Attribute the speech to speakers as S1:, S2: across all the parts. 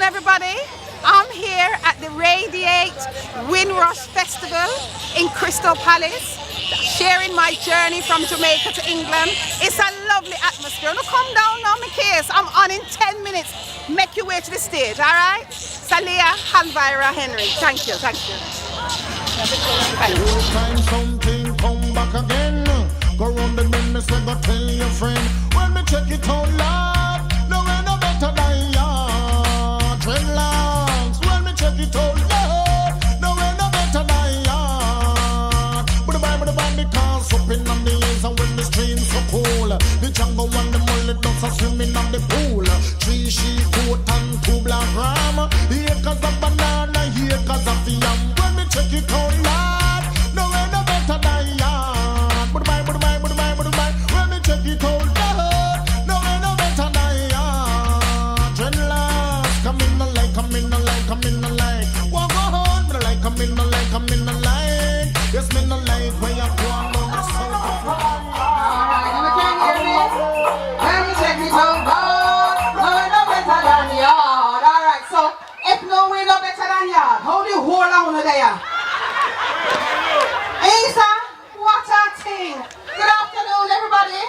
S1: everybody. I'm here at the Radiate Windrush Festival in Crystal Palace, sharing my journey from Jamaica to England. It's a lovely atmosphere. Now come down now, my case. I'm on in 10 minutes. Make your way to the stage, all right? Saleah, Elvira, Henry. Thank you, thank you.
S2: Time something come back again. Go round the bend, me say go tell your friend. When me check it out loud, no way no better than ya. Dreadlocks. When me check it out loud, no way no better than ya. But the band because up in on the hills and when the streams so cool, the jungle and the mullet dogs are swimming on the pool. 3 sheep coat and 2 black ram. Here cause of banana, here cause of yam. When me check it out loud, no way no better than ya. When me check it out loud, no way no better than ya. Dreadlocks, come in the light, come in the light, come in the light. Walk on, but like come in the light, come in the light. Yes, me no light where you go on the soul.
S3: Alright, you can't hear me. When me check it out loud, no way no better than ya. Alright, so if no way no better than ya, how do you hold on there? Hey, sir, what a thing. Good afternoon, everybody.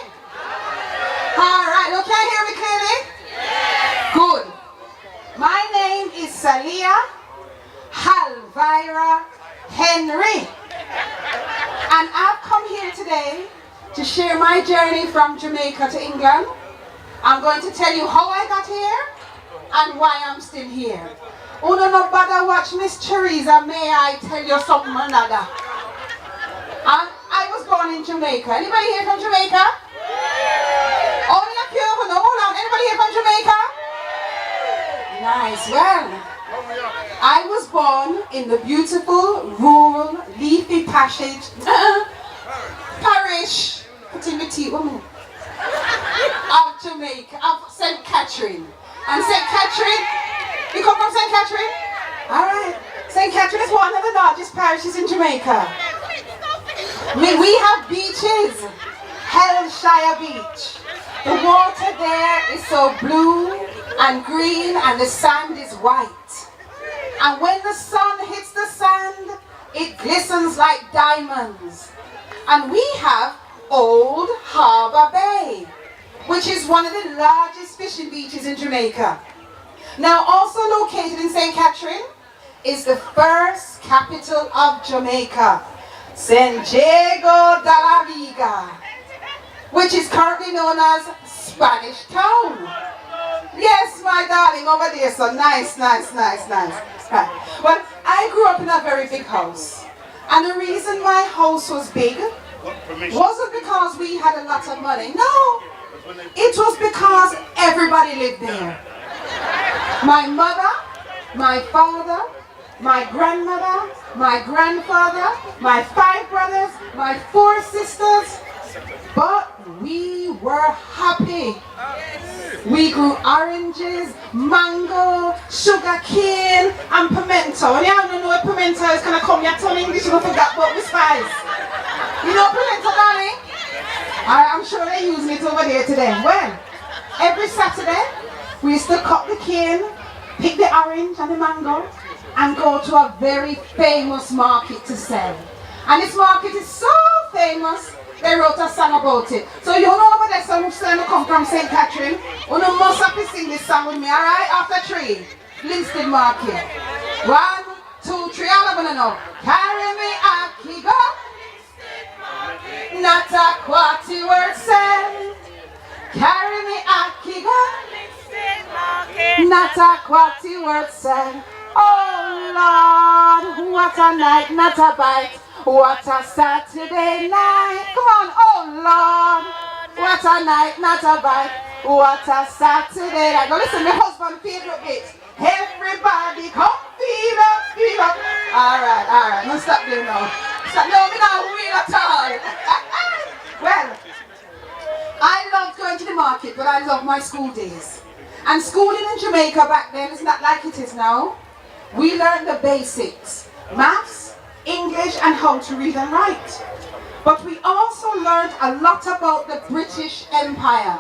S3: Alright, you can hear me clearly? Good. My name is Saleah Elvira Henry. And I've come here today to share my journey from Jamaica to England. I'm going to tell you how I got here and why I'm still here. Oh, no bother watch Miss Teresa, may I tell you something another? I was born in Jamaica. Anybody here from Jamaica? Only a few of them. Hold on. Anybody here from Jamaica? Nice. Well, I was born in the beautiful, rural, leafy parish, of Jamaica, of St. Catherine. And St. Catherine, you come from St. Catherine? Alright. St. Catherine is one of the largest parishes in Jamaica. We have beaches. Hellshire Beach. The water there is so blue and green and the sand is white. And when the sun hits the sand, it glistens like diamonds. And we have Old Harbour Bay, which is one of the largest fishing beaches in Jamaica. Now also located in St. Catherine is the first capital of Jamaica, San Diego de la Vega, which is currently known as Spanish Town. Yes, my darling, over there, so nice. Right. Well, I grew up in a very big house. And the reason my house was big wasn't because we had a lot of money. No, it was because everybody lived there. My mother, my father, my grandmother, my grandfather, my 5 brothers, my 4 sisters, but we were happy. We grew oranges, mango, sugar cane, and pimento. And you don't know what pimento is gonna come here to English, you don't forget about the spice. You know pimento, darling? I'm sure they're using it over there today. Well, every Saturday, we used to cut the cane, pick the orange and the mango, and go to a very famous market to sell. And this market is so famous, they wrote a song about it. So you know over there, some son who come from St. Catherine, you know must have to sing this song with me, alright? After 3, Linstead Market. 1, 2, 3, all of them know. Carry me a kigo, not a quarter word said. Carry me a kigo, not a quarter word said. Oh Lord, what a night, not a bite. What a Saturday night. Come on, oh Lord. What a night, not a bite. What a Saturday night. Now listen, my husband's favorite bit. Everybody come feel up. Alright. Now stop there now. Stop. No, me not win at all. Well, I loved going to the market, but I loved my school days. And schooling in Jamaica back then is not like it is now. We learned the basics. Maths, English, and how to read and write. But we also learned a lot about the British Empire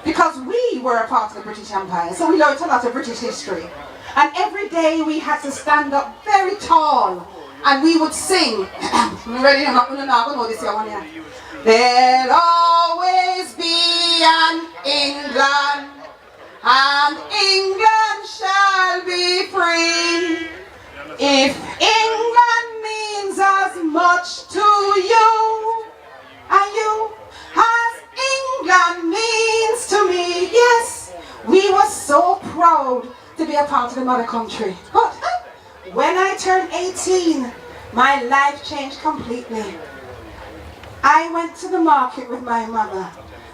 S3: because we were a part of the British Empire, so we learned a lot of British history. And every day we had to stand up very tall and we would sing. Ready? I'm going to know this one here. There'll always be an England, and England shall be free. If England means as much to you, and you as England means to me, yes, we were so proud to be a part of the mother country. But when I turned 18, my life changed completely. I went to the market with my mother,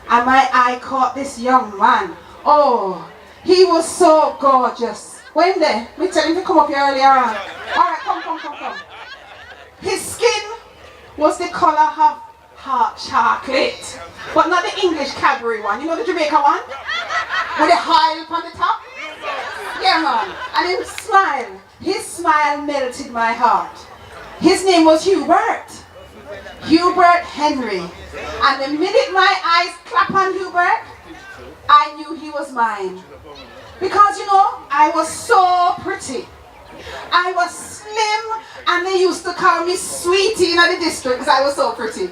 S3: and my eye caught this young man. Oh, he was so gorgeous. When there, me tell him to come up here earlier on. Alright, come. His skin was the color of hot chocolate, but not the English Cadbury one. You know the Jamaica one? With the high up on the top? Yeah, man. And his smile melted my heart. His name was Hubert Henry. And the minute my eyes clapped on Hubert, I knew he was mine. Because, you know, I was so pretty. I was slim, and they used to call me Sweetie in the district because I was so pretty.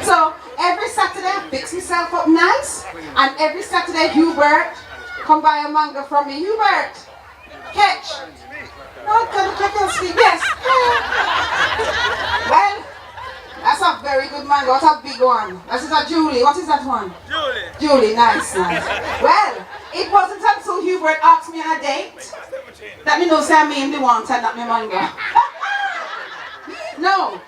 S3: So every Saturday I fix myself up nice, and every Saturday Hubert come buy a mango from me. Hubert, catch. No, catch and sleep. Yes. Well, that's a very good mango. What's a big one? This is a Julie. What is that one? Julie, nice. Well, it wasn't until Hubert asked me on a date that me know say I mean the one and not me mango. No.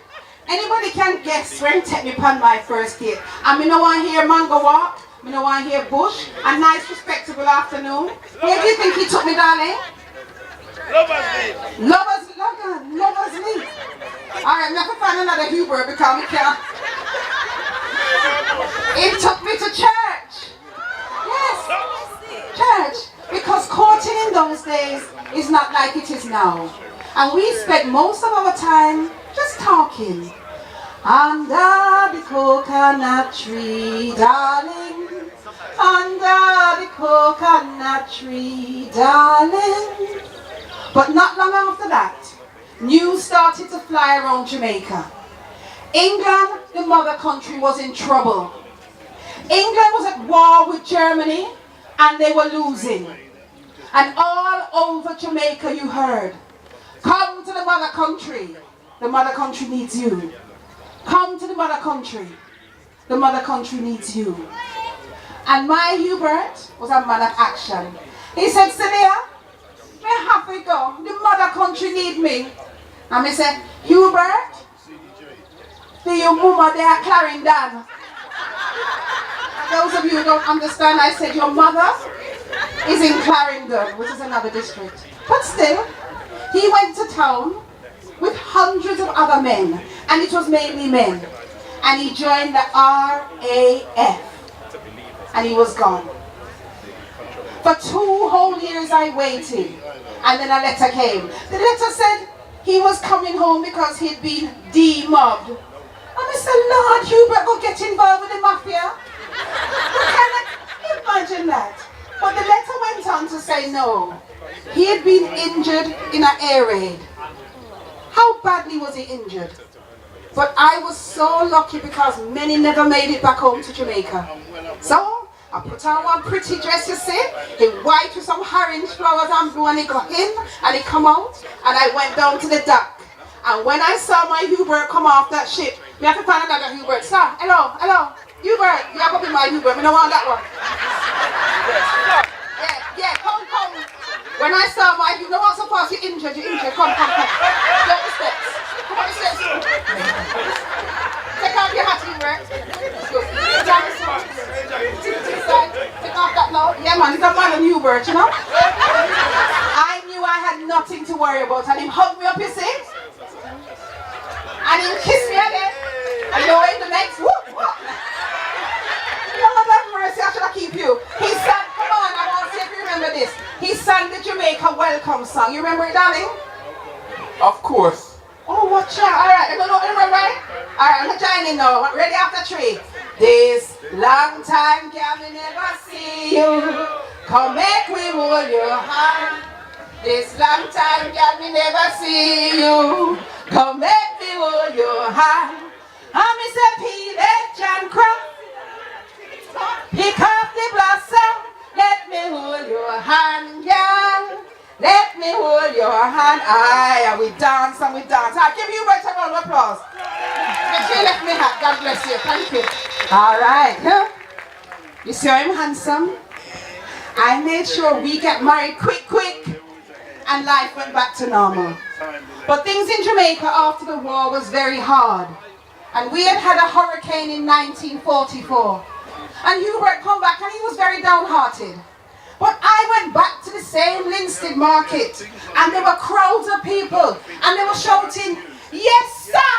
S3: Anybody can guess when take me upon my first date. And me no want to hear mango walk. Me no want to hear bush. A nice respectable afternoon. Where do you think he took me, darling? Lovers League. Alright, me have to find another Hubert because we can't. It took me to church. Yes, church. Because courting in those days is not like it is now. And we spent most of our time just talking. Under the coconut tree, darling. Under the coconut tree, darling. But not long after that, news started to fly around Jamaica. England, the mother country, was in trouble. England was at war with Germany, and they were losing. And all over Jamaica you heard, come to the mother country. The mother country needs you. Come to the mother country. The mother country needs you. And my Hubert was a man of action. He said, Saleah, me have to go. The mother country need me. And me said, Hubert, the your mama they are Clarendon. Those of you who don't understand, I said your mother is in Clarendon, which is another district. But still, he went to town with hundreds of other men, and it was mainly men. And he joined the RAF, and he was gone. For 2 whole years I waited, and then a letter came. The letter said he was coming home because he'd been demobbed. And I said, Lord, Hubert, go get involved with the mafia. Can I imagine that? But the letter went on to say no. He had been injured in an air raid. How badly was he injured? But I was so lucky because many never made it back home to Jamaica. So I put on one pretty dress, you see, in white with some orange flowers and blue, and he got in and he come out, and I went down to the dock. And when I saw my Hubert come off that ship, we have to find another Hubert. Sir, hello, Hubert, you have to be my Hubert, we don't want that one. Yeah, come. When I saw my Hubert, no one so fast, you're injured, come. Go up the steps. Come up the steps. Take off your hat, Hubert. Take off that now. Yeah, man, he's a man of Hubert, you know? I knew I had nothing to worry about, and he hugged me up, you see? And he kissed me again. And you know in the next, whoop. Lord have mercy, I should have keep you. He sang, come on, I want to see if you remember this. He sang the Jamaica welcome song. You remember it, darling?
S2: Of course.
S3: Oh, watch out. Alright, you know, remember it? Alright, I'm joining now. Ready after 3. This long time can we never see you. Come make we hold your hand. This long time, girl, me never see you. Come let me hold your hand. I'm Mr. Peanut and Crop. Pick up the blossom. Let me hold your hand, girl. Let me hold your hand. Aye, and we dance and we dance. I'll give you a round of applause. Make sure you left me hat. God bless you. Thank you. All right. Huh? You see I'm handsome? I made sure we get married quick, and life went back to normal. But things in Jamaica after the war was very hard. And we had had a hurricane in 1944. And Hubert come back and he was very downhearted. But I went back to the same Linstead market and there were crowds of people and they were shouting, yes sir,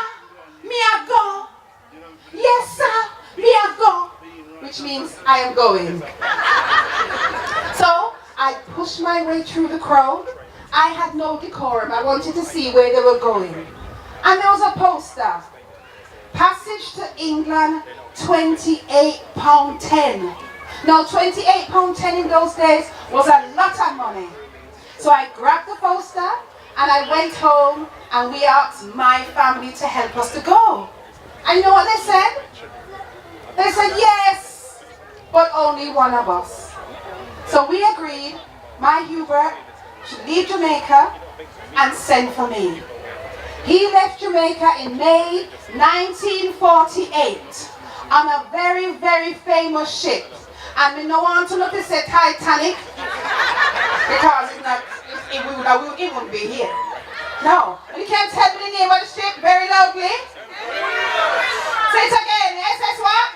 S3: me I go. Yes sir, me I go. Which means I am going. So I pushed my way through the crowd. I had no decorum. I wanted to see where they were going. And there was a poster. Passage to England, £28.10. Now £28.10 in those days was a lot of money. So I grabbed the poster and I went home and we asked my family to help us to go. And you know what they said? They said yes, but only one of us. So we agreed my Hubert should leave Jamaica and send for me. He left Jamaica in May 1948 on a very, very famous ship. And we don't want to look to say Titanic because it wouldn't be here. No, you can't tell me the name of the ship very loudly. Say it again, SS what?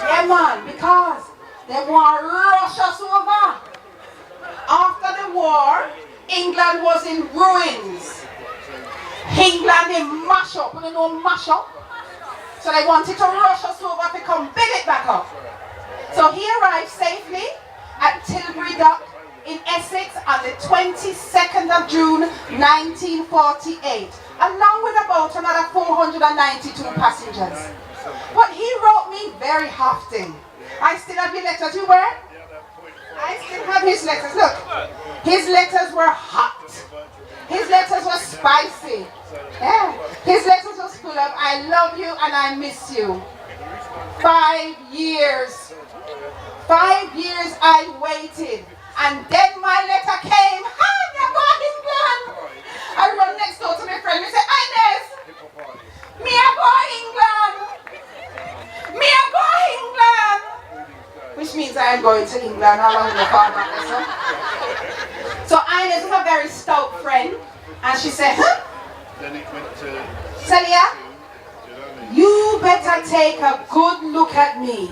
S3: Yeah man, because they want to rush us over. After the war, England was in ruins. England they mash up, you know mash up. So they wanted to rush us over to come build it back up. So he arrived safely at Tilbury Dock in Essex on the 22nd of June 1948, along with about another 492 passengers. But he wrote me very often. I still have your letters, you were? I still have his letters. Look, his letters were hot. His letters were spicy. Yeah. His letters was full of, I love you and I miss you. 5 years. 5 years I waited. And then my letter came. Hi, you're going England. I run next door to my friend and say, Inez, me I go England. Me I go England. Which means I am going to England. How long will I back there, So Inez is a very stout friend. And she said, huh? Saleah, you better take a good look at me.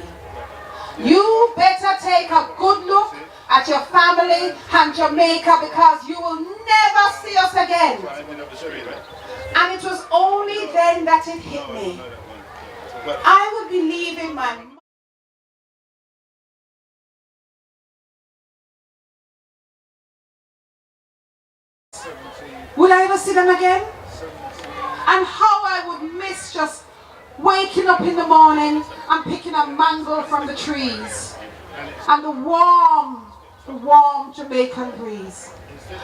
S3: You better take a good look at your family and Jamaica because you will never see us again. And it was only then that it hit me. I would be leaving my Will I ever see them again? And how I would miss just waking up in the morning and picking a mango from the trees and the warm Jamaican breeze.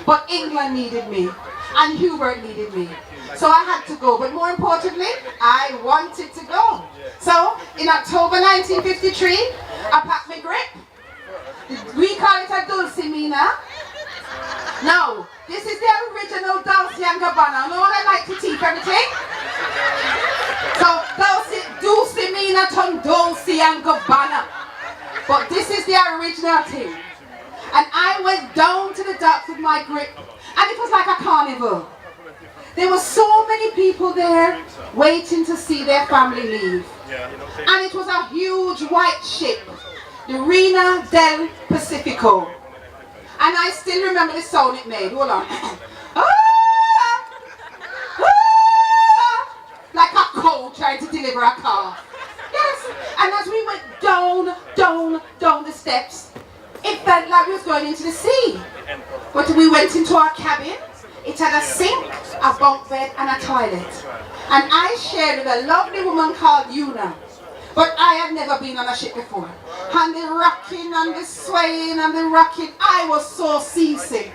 S3: But England needed me and Hubert needed me. So I had to go, but more importantly, I wanted to go. So in October 1953, I packed my grip. We call it a dulcimina. Now, this is the original Dolce & Gabbana. You know what I like to teach everything? So, dulcimina to Dolce & Gabbana. But this is the original thing. And I went down to the docks with my grip. And it was like a carnival. There were so many people there waiting to see their family leave. And it was a huge white ship, the Reina del Pacifico. And I still remember the sound it made. Hold on. Like a cow trying to deliver a car. Yes. And as we went down the steps, it felt like we was going into the sea. But we went into our cabin. It had a sink, a bunk bed, and a toilet. And I shared with a lovely woman called Una. But I had never been on a ship before. And the rocking and the swaying and the rocking, I was so seasick.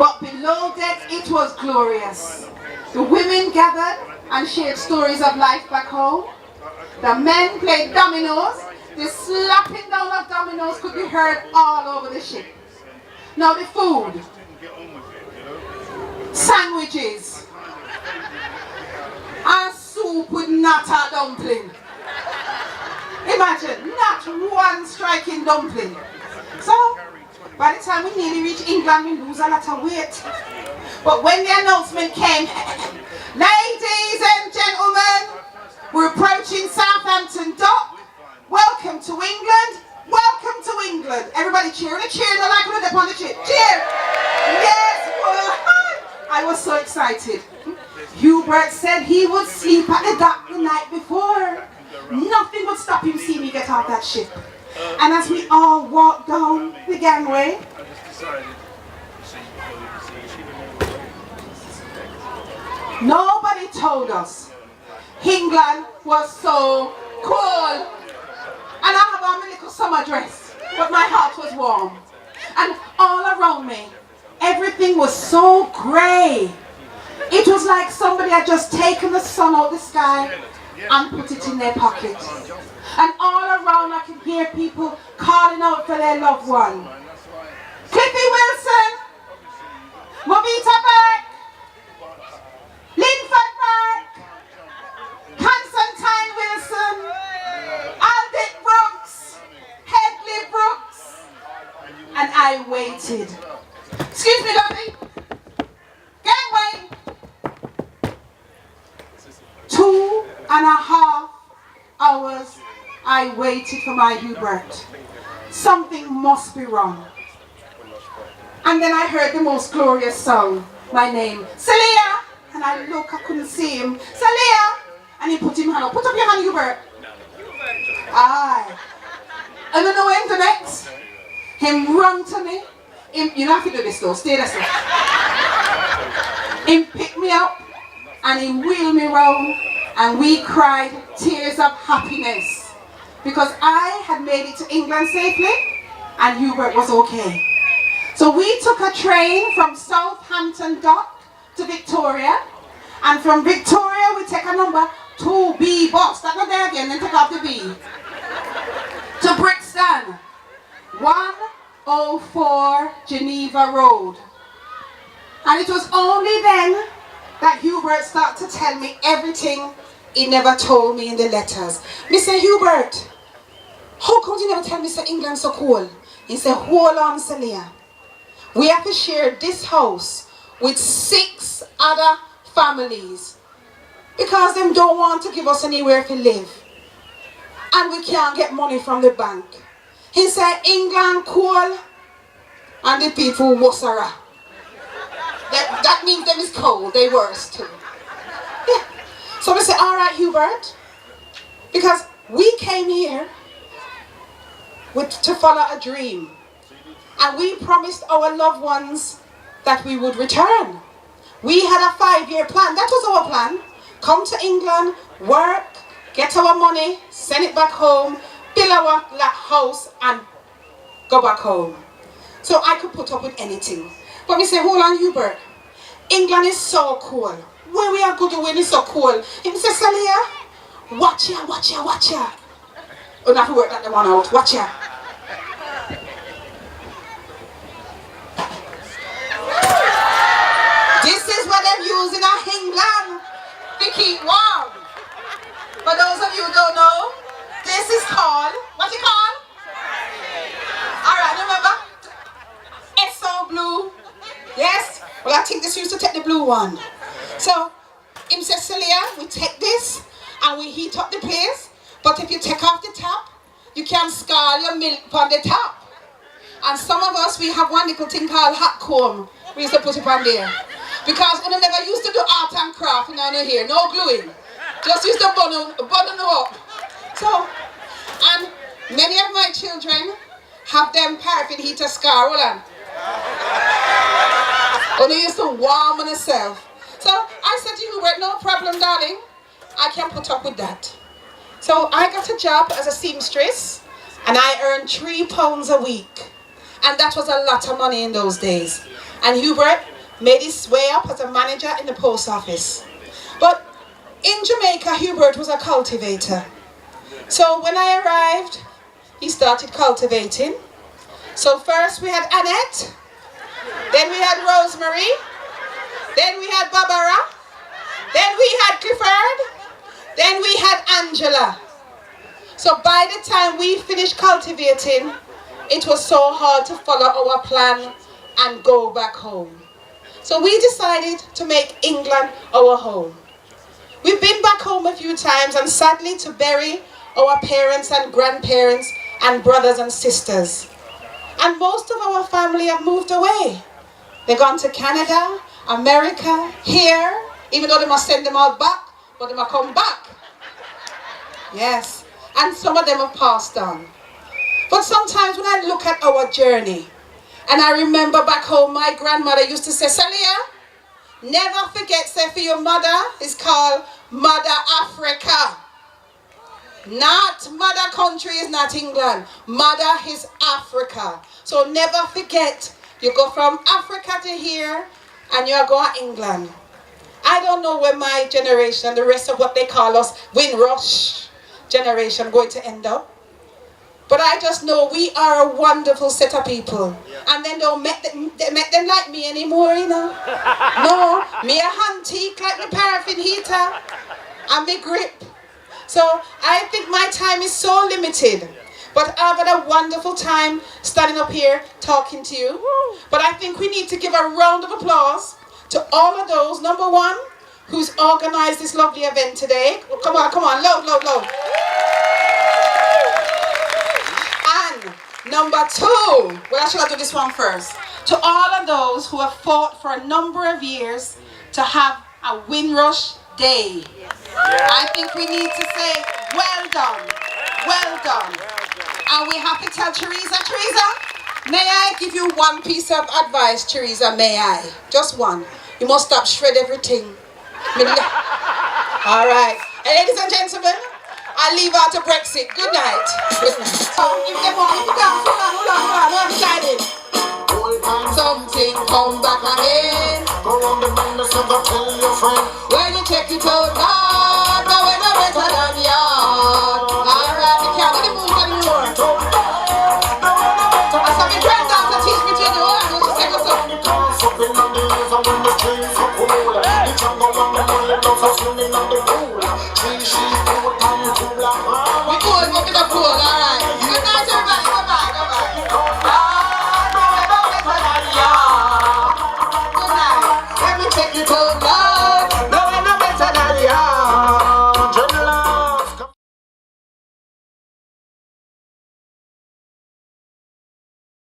S3: But below deck, it was glorious. The women gathered and shared stories of life back home. The men played dominoes. The slapping down of dominoes could be heard all over the ship. Now the food. Sandwiches. And soup with nata dumpling. Imagine, not one striking dumpling. So, by the time we nearly reach England, we lose a lot of weight. But when the announcement came, ladies and gentlemen, we're approaching Southampton Dock. Welcome to England. Welcome to England. Everybody cheering and cheering like we're up on the ship. Cheer. Yes. I was so excited. Hubert said he would sleep at the dock the night before. Nothing would stop him seeing me get off that ship. And as we all walked down the gangway, nobody told us England was so cold. And I have on my little summer dress, but my heart was warm. And all around me, everything was so grey. It was like somebody had just taken the sun out of the sky and put it in their pocket. And all around I could hear people calling out for their loved one. Cliffy Wilson, Movita back, Linford back, Constantine Wilson, Aldit Brooks, Headley Brooks. And I waited. Excuse me, lovely. Gangway. 2.5 hours I waited for my Hubert. Something must be wrong. And then I heard the most glorious song. My name, Saleah. And I look, I couldn't see him. Saleah. And he put his hand up. Put up your hand, Hubert. Aye. And then I went to next. Him run to me. You don't have to do this though. Stay there. Him picked me up. And he wheeled me round. And we cried tears of happiness. Because I had made it to England safely. And Hubert was okay. So we took a train from Southampton Dock to Victoria. And from Victoria we take a number 2B bus. That's not there again, then take off the B. To Brixton. 104 Geneva Road. And it was only then that Hubert started to tell me everything he never told me in the letters. Me say, Hubert, how come you never tell me say England so cool? He said, hold on, Saleah. We have to share this house with 6 other families because them don't want to give us anywhere to live. And we can't get money from the bank. He said, England cool and the people Wassara. That means them is cold, they worse too. Yeah. So we say, all right, Hubert, because we came here to follow a dream. And we promised our loved ones that we would return. We had a 5-year plan. That was our plan. Come to England, work, get our money, send it back home, build our house and go back home. So I could put up with anything. But we say, hold on, Hubert. England is so cool. Where we are good when it's so cool. He said, Saleah, watch ya, watch ya, watch ya. Oh, not to work that one out. Watch ya. This is what they're using in England to keep warm. For those of you who don't know, this is called, what you call? Alright, remember? It's so blue. Yes? Well, I think this used to take the blue one. So, him says, Saleah, we take this and we heat up the place. But if you take off the top, you can scald your milk on the top. And some of us, we have one little thing called hot comb. We used to put it on there. Because we never used to do art and craft here, no gluing. Just used to button up. So, and many of my children have them paraffin heater scar. Hold on. But they used to warm on themselves. So I said to Hubert, no problem, darling. I can put up with that. So I got a job as a seamstress and I earned £3 a week. And that was a lot of money in those days. And Hubert made his way up as a manager in the post office. But in Jamaica, Hubert was a cultivator. So when I arrived, he started cultivating. So first we had Annette, then we had Rosemary, then we had Barbara, then we had Clifford, then we had Angela. So by the time we finished cultivating, it was so hard to follow our plan and go back home. So we decided to make England our home. We've been back home a few times, and sadly to bury our parents and grandparents and brothers and sisters. And most of our family have moved away. They've gone to Canada, America, here, even though they must send them all back, but they must come back. Yes, and some of them have passed on. But sometimes when I look at our journey, and I remember back home, my grandmother used to say, Saleah, never forget, say for your mother, it's called Mother Africa. Not mother country is not England. Mother is Africa. So never forget, you go from Africa to here, and you're going to England. I don't know where my generation and the rest of what they call us Windrush generation going to end up. But I just know we are a wonderful set of people. And then they make them like me anymore, you know. No, me a antique like my paraffin heater and me grip. So I think my time is so limited. But I've had a wonderful time standing up here talking to you. But I think we need to give a round of applause to all of those, number one, who's organized this lovely event today. Come on, come on, loud, loud, loud. And number two, well, I should do this one first. To all of those who have fought for a number of years to have a Windrush Day. I think we need to say, well done, well done. And we have to tell Teresa, may I give you one piece of advice, Teresa, may I? Just one. You must stop shred everything. All right. Ladies and gentlemen, I leave out to Brexit. Good night. Good night. If they want to dance, hold on, I'm excited. Something come back again.
S2: Go on the madness and tell your friend.
S3: When you check it out, Lord, but when I'm better than yard. All right, we can't get the moves anymore. I saw my granddaughter teach me to do it. I just take us up.
S2: Something on the hills and when the streets are cool. The jungle and the mullet dogs are swimming on the pool. Three sheep, 4 times, 2 black.
S3: We cool, but we not cool, all right.